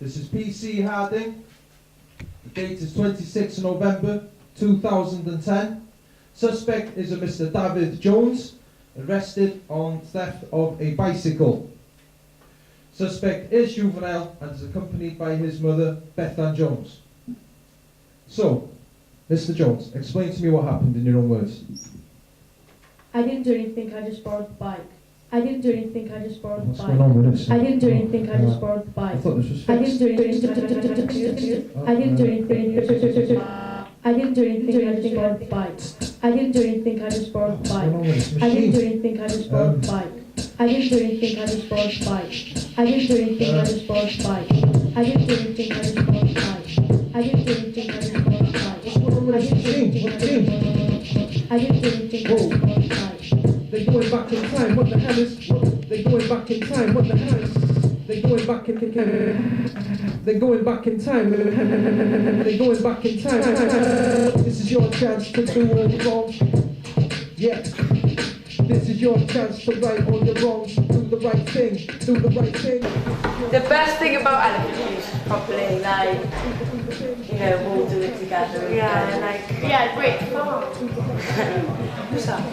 This is PC Harding. The date is 26th November 2010. Suspect is a Mr. David Jones, arrested on theft of a bicycle. Suspect is juvenile and is accompanied by his mother, Beth Ann Jones. So, Mr. Jones, explain to me what happened in your own words. I didn't do anything, I just borrowed the bike. I didn't do anything, I just borrowed the What's bike. going on with this? I didn't do anything, I just borrowed the I bike. thought this was I fixed. didn't do anything, I didn't do anything, I didn't do anything, I just borrowed the bike. I didn't do anything, I just borrowed the What's bike. going on with this I didn't do machine? anything, I just borrowed the bike. I didn't do anything, I just borrowed the bike. I didn't do anything, I just borrowed the bike. I didn't do anything, I just borrowed the bike. I didn't do anything, I just borrowed the bike. What's going on with this machine? What machine? I didn't do anything, I just borrowed the bike. They're going back in time, what the hell is... They're going back in time, what the hell is... They're going back in... They're going back in time. They're going back in time. This is your chance to do all the wrong. Yeah. This is your chance to right all your wrongs. Do the right thing. Do the right thing. The best thing about elephant use is probably like, you know, we'll do it together. Yeah, like, yeah, great fun. Who's that?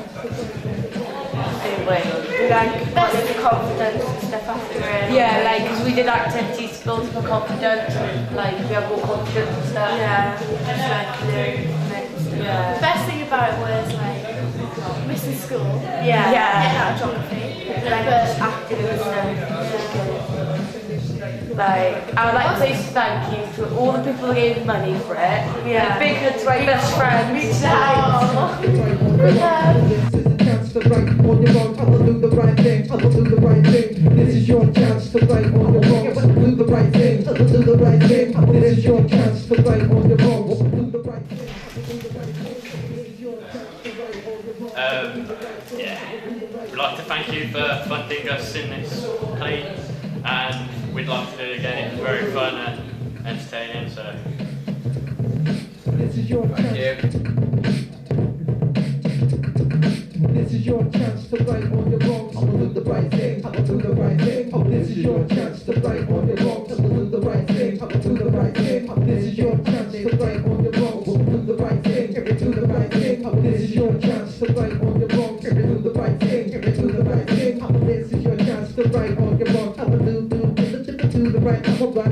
Anyway, like, building the confidence and stuff after it. Yeah, like, because we did activities to build up our confidence and, like, we have more confidence and stuff. Yeah, just like, you know, Yeah. the best thing about it was like missing school. Yeah. Getting out of geography. Like, just acting and stuff. Like, I would like to say thank you to all the people who gave money for it. Yeah. Like, big hug to my best friend. To right on your wrongs, I'll do the right thing, I'll do the right thing. This is your chance to right on your wrongs, do the right thing, I'll do the right thing. This is your chance to right on your wrongs, do the right thing, do the right thing. This is your chance to right on your wrongs. Yeah, we'd like to thank you for funding us in this play, and we'd like to do it again. It's very fun and entertaining, so This is your chance. This is your chance to right on your wrongs. I'll do the right thing. I'll do the right thing. This is your chance to right on your wrongs. I'll do the right thing. I'll do the right thing. This is your chance to right on your wrongs. Do the right thing. Do the right thing. This is your chance to right on your wrongs. Do the right thing. Do the right thing. This is your chance to right on your wrongs. I'll do the right. I'll do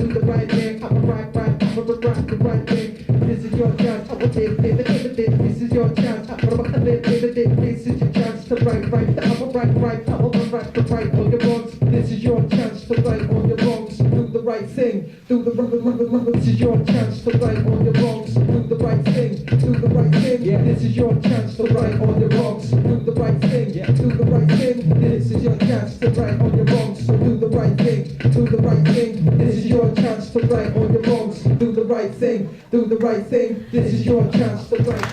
the right thing. I'll right the right thing. This is your chance. I'll live. This is your chance. This is your chance to right. I'll right the right on your wrongs. This is your chance to right on your wrongs. Do the right thing. Do the right. This is your chance to right on your wrongs. Do the right thing. Do the right thing. This is your chance to right on your wrongs. Do the right thing. Do the right thing. This is your chance to right on your wrongs. Do the right thing. Do the right thing. This is your chance to right on your wrongs. Do the right thing. Do the right thing. This is your chance to right.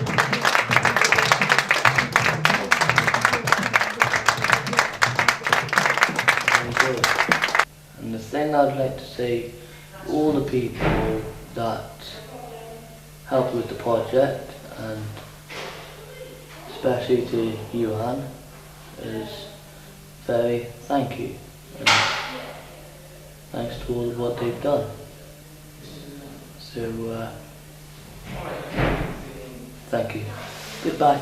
And the thing I'd like to say to all the people that helped with the project, and especially to you, Anne, is very thank you. And thanks to all of what they've done. So, thank you. Goodbye.